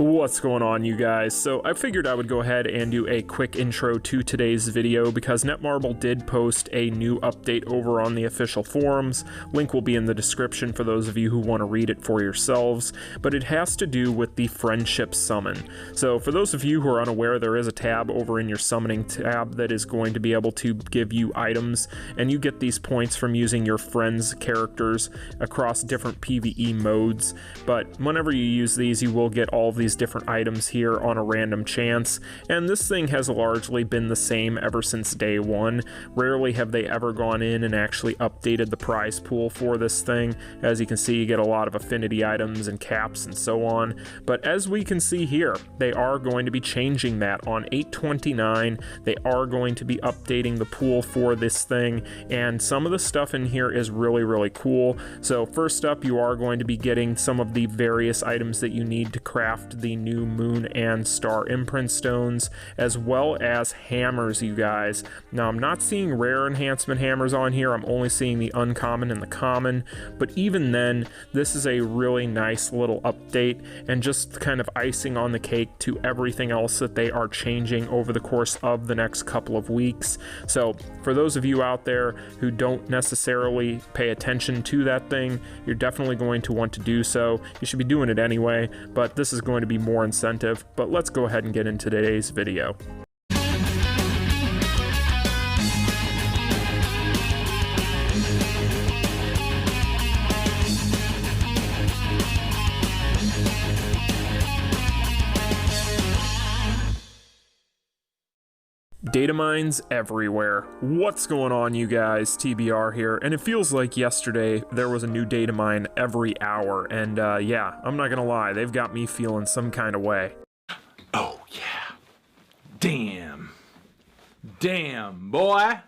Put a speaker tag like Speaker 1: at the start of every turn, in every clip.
Speaker 1: What's going on, you guys? So I figured I would go ahead and do a quick intro to today's video because Netmarble did post a new update over on the official forums. Link will be in the description for those of you who want to read it for yourselves, but it has to do with the friendship summon. So for those of you who are unaware, there is a tab over in your summoning tab that is going to be able to give you items, and you get these points from using your friends' characters across different PvE modes. But whenever you use these, you will get all of these different items here on a random chance, and this thing has largely been the same ever since day one. Rarely have they ever gone in and actually updated the prize pool for this thing. As you can see, you get a lot of affinity items and caps and so on, but as we can see here, they are going to be changing that on 8/29. They are going to be updating the pool for this thing, and some of the stuff in here is really cool. So first up, you are going to be getting some of the various items that you need to craft the new moon and star imprint stones, as well as hammers, you guys. Now, I'm not seeing rare enhancement hammers on here. I'm only seeing the uncommon and the common, but even then, this is a really nice little update and just kind of icing on the cake to everything else that they are changing over the course of the next couple of weeks. So for those of you out there who don't necessarily pay attention to that thing, you're definitely going to want to do so. You should be doing it anyway, but this is going to be more incentive. But let's go ahead and get into today's video. Datamines everywhere. What's going on, you guys? TBR here, and it feels like yesterday there was a new datamine every hour, and yeah, I'm not gonna lie, they've got me feeling some kind of way.
Speaker 2: Oh yeah. Damn, boy.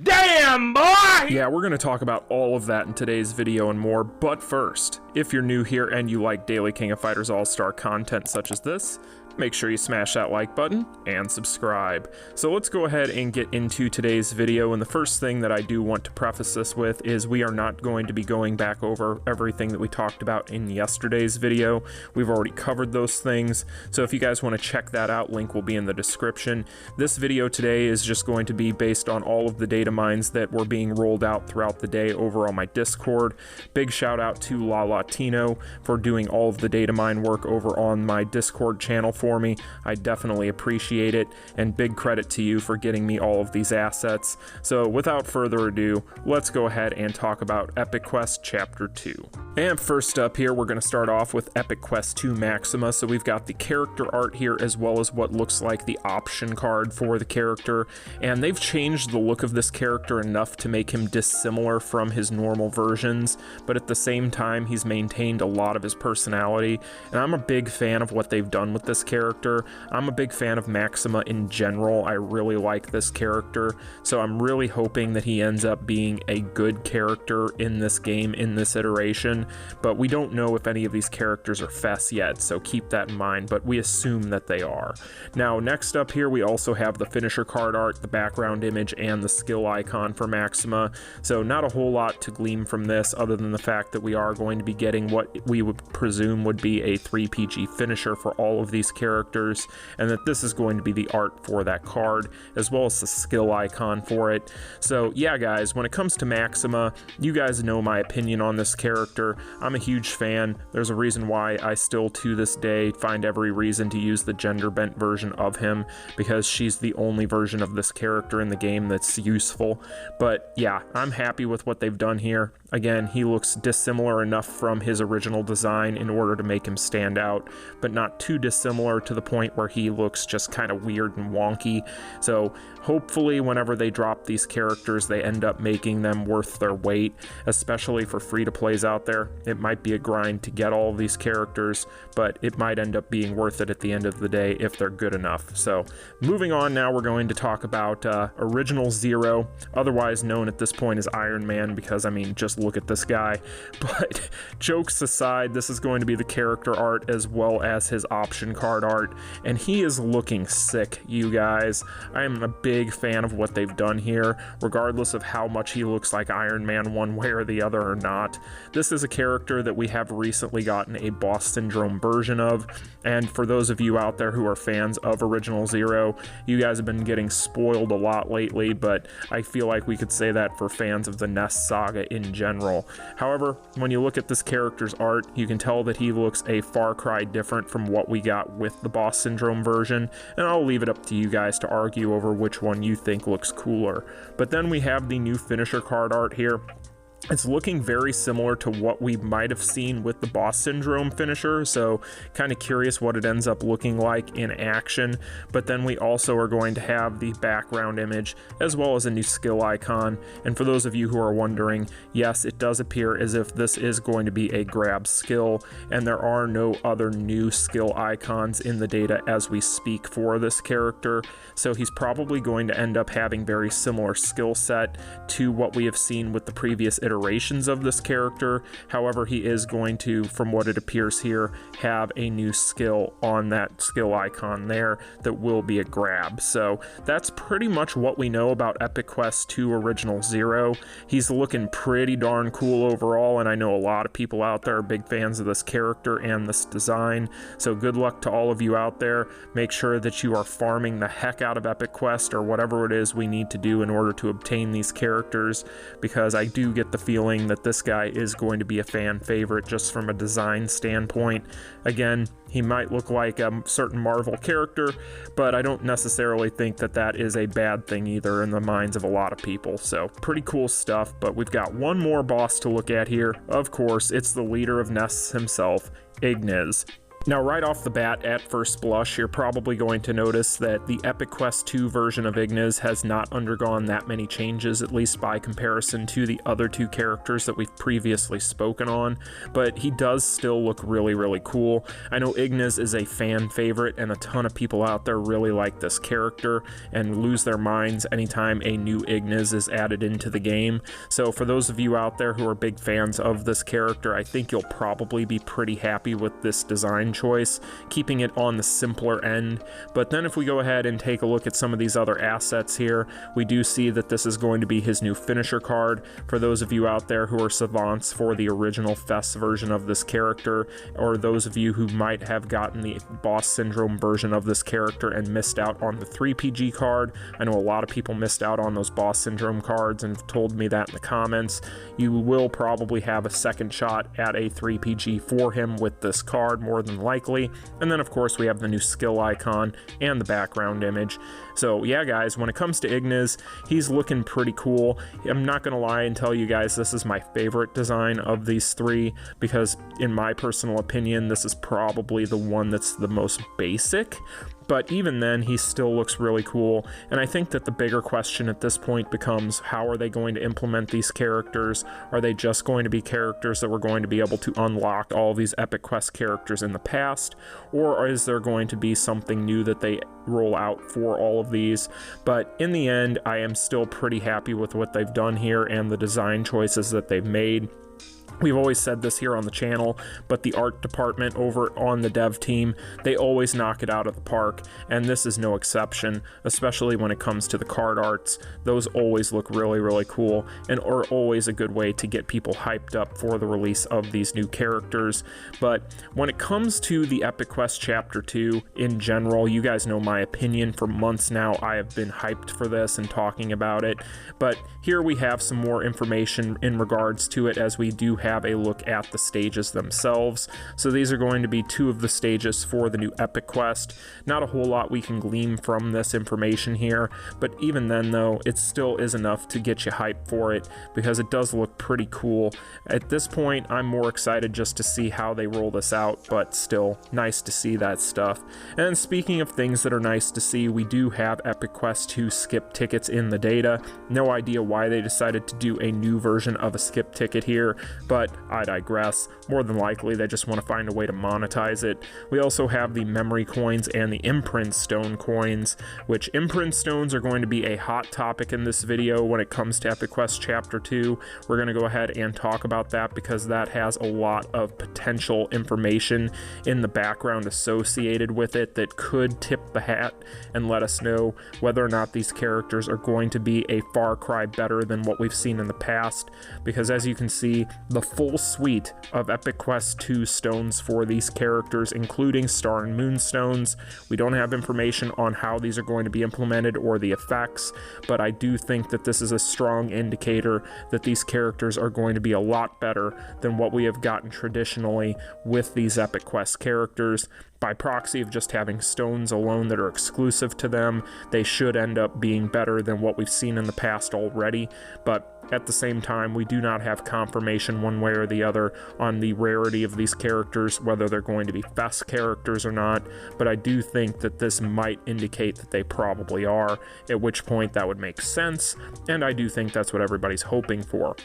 Speaker 2: Damn, boy!
Speaker 1: Yeah, we're going to talk about all of that in today's video and more, but first, if you're new here and you like daily King of Fighters Allstar content such as this, make sure you smash that like button and subscribe. So let's go ahead and get into today's video, and the first thing that I do want to preface this with is we are not going to be going back over everything that we talked about in yesterday's video. We've already covered those things, so if you guys want to check that out, link will be in the description. This video today is just going to be based on all of the data mines that were being rolled out throughout the day over on my Discord. Big shout out to La Latino for doing all of the data mine work over on my Discord channel for me. I definitely appreciate it, and big credit to you for getting me all of these assets. So without further ado, let's go ahead and talk about Epic Quest Chapter 2. And first up here, we're going to start off with Epic Quest 2 Maxima. So we've got the character art here, as well as what looks like the option card for the character, and they've changed the look of this character enough to make him dissimilar from his normal versions, but at the same time, he's maintained a lot of his personality, and I'm a big fan of what they've done with this character. I'm a big fan of Maxima in general. I really like this character, so I'm really hoping that he ends up being a good character in this game, in this iteration, but we don't know if any of these characters are FES yet, so keep that in mind, but we assume that they are. Now, next up here, we also have the finisher card art, the background image, and the skill icon for Maxima, so not a whole lot to glean from this other than the fact that we are going to be getting what we would presume would be a 3PG finisher for all of these characters, and that this is going to be the art for that card, as well as the skill icon for it. So yeah, guys, when it comes to Maxima, you guys know my opinion on this character. I'm a huge fan. There's a reason why I still to this day find every reason to use the gender bent version of him, because she's the only version of this character in the game that's useful. But yeah, I'm happy with what they've done here. Again, he looks dissimilar enough from his original design in order to make him stand out, but not too dissimilar to the point where he looks just kind of weird and wonky. So hopefully whenever they drop these characters, they end up making them worth their weight, especially for free-to-plays out there. It might be a grind to get all of these characters, but it might end up being worth it at the end of the day if they're good enough. So moving on, now we're going to talk about Original Zero, otherwise known at this point as Iron Man, because I mean, just look at this guy. But jokes aside, this is going to be the character art as well as his option card art, and he is looking sick, you guys. I am a big fan of what they've done here, regardless of how much he looks like Iron Man one way or the other or not. This is a character that we have recently gotten a boss syndrome version of, and for those of you out there who are fans of Original Zero, you guys have been getting spoiled a lot lately, but I feel like we could say that for fans of the Nest saga in general. However, when you look at this character's art, you can tell that he looks a far cry different from what we got with the boss syndrome version, and I'll leave it up to you guys to argue over which one you think looks cooler. But then we have the new finisher card art here. It's looking very similar to what we might have seen with the boss syndrome finisher, so kind of curious what it ends up looking like in action. But then we also are going to have the background image as well as a new skill icon. And for those of you who are wondering, yes, it does appear as if this is going to be a grab skill, and there are no other new skill icons in the data as we speak for this character. So he's probably going to end up having very similar skill set to what we have seen with the previous iterations of this character. However, he is going to, from what it appears here, have a new skill on that skill icon there that will be a grab. So that's pretty much what we know about Epic Quest 2 Original Zero. He's looking pretty darn cool overall, and I know a lot of people out there are big fans of this character and this design. So good luck to all of you out there. Make sure that you are farming the heck out of Epic Quest or whatever it is we need to do in order to obtain these characters, because I do get the feeling that this guy is going to be a fan favorite just from a design standpoint. Again, he might look like a certain Marvel character, but I don't necessarily think that that is a bad thing either in the minds of a lot of people. So pretty cool stuff, but we've got one more boss to look at here. Of course, it's the leader of Nests himself, Ignis. Now, right off the bat, at first blush, you're probably going to notice that the Epic Quest 2 version of Ignis has not undergone that many changes, at least by comparison to the other two characters that we've previously spoken on, but he does still look really, really cool. I know Ignis is a fan favorite, and a ton of people out there really like this character and lose their minds anytime a new Ignis is added into the game. So for those of you out there who are big fans of this character, I think you'll probably be pretty happy with this design choice, keeping it on the simpler end. But then if we go ahead and take a look at some of these other assets here, we do see that this is going to be his new finisher card. For those of you out there who are savants for the original FES version of this character, or those of you who might have gotten the boss syndrome version of this character and missed out on the 3PG card, I know a lot of people missed out on those boss syndrome cards and have told me that in the comments. You will probably have a second shot at a 3PG for him with this card, more than likely. And then of course we have the new skill icon and the background image. So yeah guys, when it comes to Ignis, he's looking pretty cool. I'm not gonna lie and tell you guys this is my favorite design of these three, because in my personal opinion this is probably the one that's the most basic. But even then, he still looks really cool, and I think that the bigger question at this point becomes, how are they going to implement these characters? Are they just going to be characters that we're going to be able to unlock all these Epic Quest characters in the past, or is there going to be something new that they roll out for all of these? But in the end, I am still pretty happy with what they've done here and the design choices that they've made. We've always said this here on the channel, but the art department over on the dev team, they always knock it out of the park, and this is no exception, especially when it comes to the card arts. Those always look really, really cool, and are always a good way to get people hyped up for the release of these new characters. But when it comes to the Epic Quest Chapter 2 in general, you guys know my opinion. For months now, I have been hyped for this and talking about it, but here we have some more information in regards to it as we do have a look at the stages themselves. So these are going to be two of the stages for the new Epic Quest. Not a whole lot we can glean from this information here, but even then though, it still is enough to get you hyped for it, because it does look pretty cool. At this point, I'm more excited just to see how they roll this out, but still nice to see that stuff. And speaking of things that are nice to see, we do have Epic Quest 2 skip tickets in the data. No idea why they decided to do a new version of a skip ticket here, but but I digress. More than likely, they just want to find a way to monetize it. We also have the memory coins and the imprint stone coins, which imprint stones are going to be a hot topic in this video when it comes to Epic Quest Chapter 2. We're going to go ahead and talk about that because that has a lot of potential information in the background associated with it that could tip the hat and let us know whether or not these characters are going to be a far cry better than what we've seen in the past, because as you can see, the full suite of Epic Quest 2 stones for these characters, including Star and Moon stones, we don't have information on how these are going to be implemented or the effects, but I do think that this is a strong indicator that these characters are going to be a lot better than what we have gotten traditionally with these Epic Quest characters. By proxy of just having stones alone that are exclusive to them, they should end up being better than what we've seen in the past already, but at the same time, we do not have confirmation one way or the other on the rarity of these characters, whether they're going to be Fest characters or not, but I do think that this might indicate that they probably are, at which point that would make sense, and I do think that's what everybody's hoping for.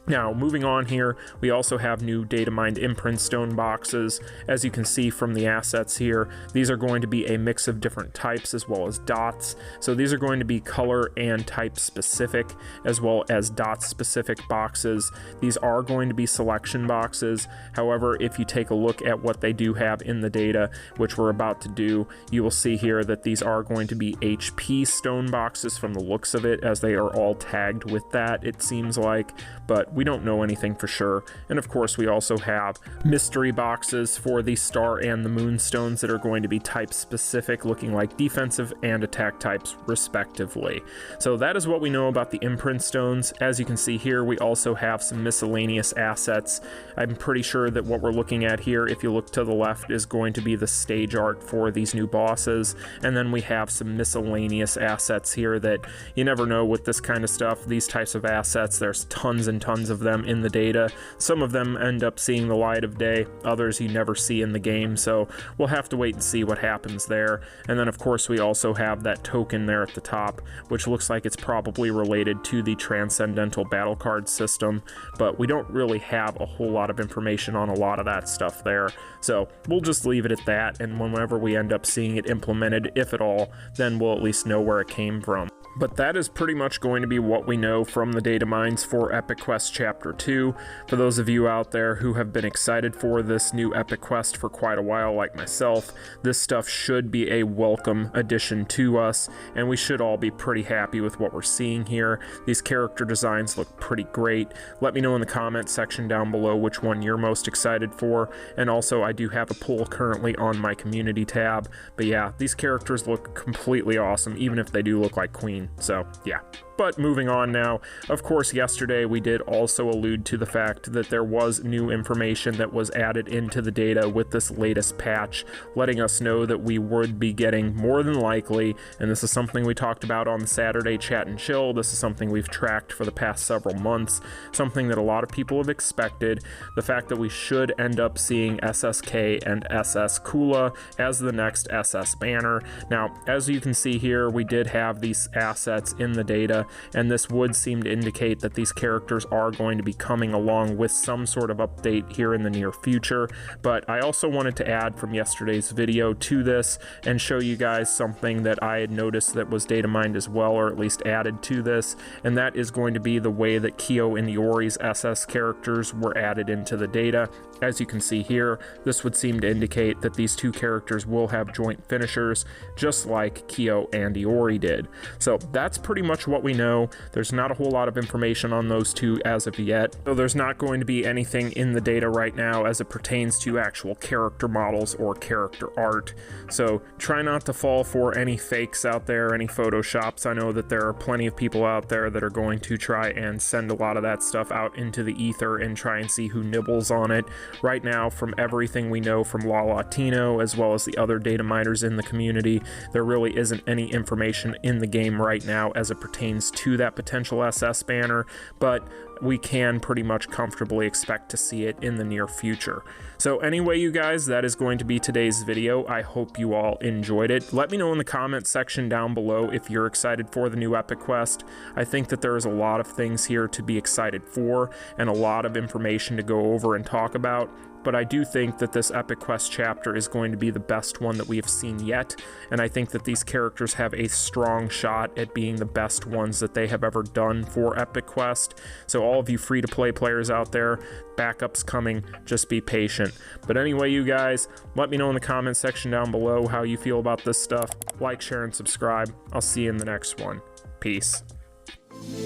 Speaker 1: Now, moving on here, we also have new Datamined imprint stone boxes. As you can see from the assets here, these are going to be a mix of different types as well as dots. So these are going to be color and type specific as well as dot specific boxes. These are going to be selection boxes. However, if you take a look at what they do have in the data, which we're about to do, you will see here that these are going to be HP stone boxes from the looks of it, as they are all tagged with that, it seems like, but we don't know anything for sure. And of course, we also have mystery boxes for the Star and the Moon stones that are going to be type specific, looking like defensive and attack types respectively. So that is what we know about the imprint stones. As you can see here, we also have some miscellaneous assets. I'm pretty sure that what we're looking at here, if you look to the left, is going to be the stage art for these new bosses. And then we have some miscellaneous assets here that you never know with this kind of stuff. These types of assets, there's tons and tons of them in the data. Some of them end up seeing the light of day, others you never see in the game, so we'll have to wait and see what happens there. And then of course we also have that token there at the top, which looks like it's probably related to the Transcendental Battle Card system, but we don't really have a whole lot of information on a lot of that stuff there, so we'll just leave it at that, and whenever we end up seeing it implemented, if at all, then we'll at least know where it came from. But that is pretty much going to be what we know from the data mines for Epic Quest Chapter 2. For those of you out there who have been excited for this new Epic Quest for quite a while, like myself, this stuff should be a welcome addition to us, and we should all be pretty happy with what we're seeing here. These character designs look pretty great. Let me know in the comment section down below which one you're most excited for, and also I do have a poll currently on my community tab. But yeah, these characters look completely awesome, even if they do look like Queen. So yeah. But moving on now, of course yesterday we did also allude to the fact that there was new information that was added into the data with this latest patch, letting us know that we would be getting more than likely, and this is something we talked about on the Saturday Chat and Chill, this is something we've tracked for the past several months, something that a lot of people have expected, the fact that we should end up seeing SSK and SS Kula as the next SS banner. Now, as you can see here, we did have these assets in the data, and this would seem to indicate that these characters are going to be coming along with some sort of update here in the near future. But I also wanted to add from yesterday's video to this and show you guys something that I had noticed that was data mined as well, or at least added to this, and that is going to be the way that Kyo and Iori's SS characters were added into the data. As you can see here, this would seem to indicate that these two characters will have joint finishers, just like Kyo and Iori did. So that's pretty much what we know. There's not a whole lot of information on those two as of yet, so there's not going to be anything in the data right now as it pertains to actual character models or character art. So try not to fall for any fakes out there, any photoshops. I know that there are plenty of people out there that are going to try and send a lot of that stuff out into the ether and try and see who nibbles on it. Right now, from everything we know from La Latino as well as the other data miners in the community, there really isn't any information in the game right now as it pertains to that potential SS banner, but we can pretty much comfortably expect to see it in the near future. So anyway, you guys, that is going to be today's video. I hope you all enjoyed it. Let me know in the comments section down below if you're excited for the new Epic Quest. I think that there is a lot of things here to be excited for and a lot of information to go over and talk about. But I do think that this Epic Quest chapter is going to be the best one that we have seen yet, and I think that these characters have a strong shot at being the best ones that they have ever done for Epic Quest. So all of you free-to-play players out there, backup's coming, just be patient. But anyway, you guys, let me know in the comment section down below how you feel about this stuff. Like, share, and subscribe. I'll see you in the next one. Peace.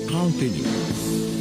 Speaker 3: Continue.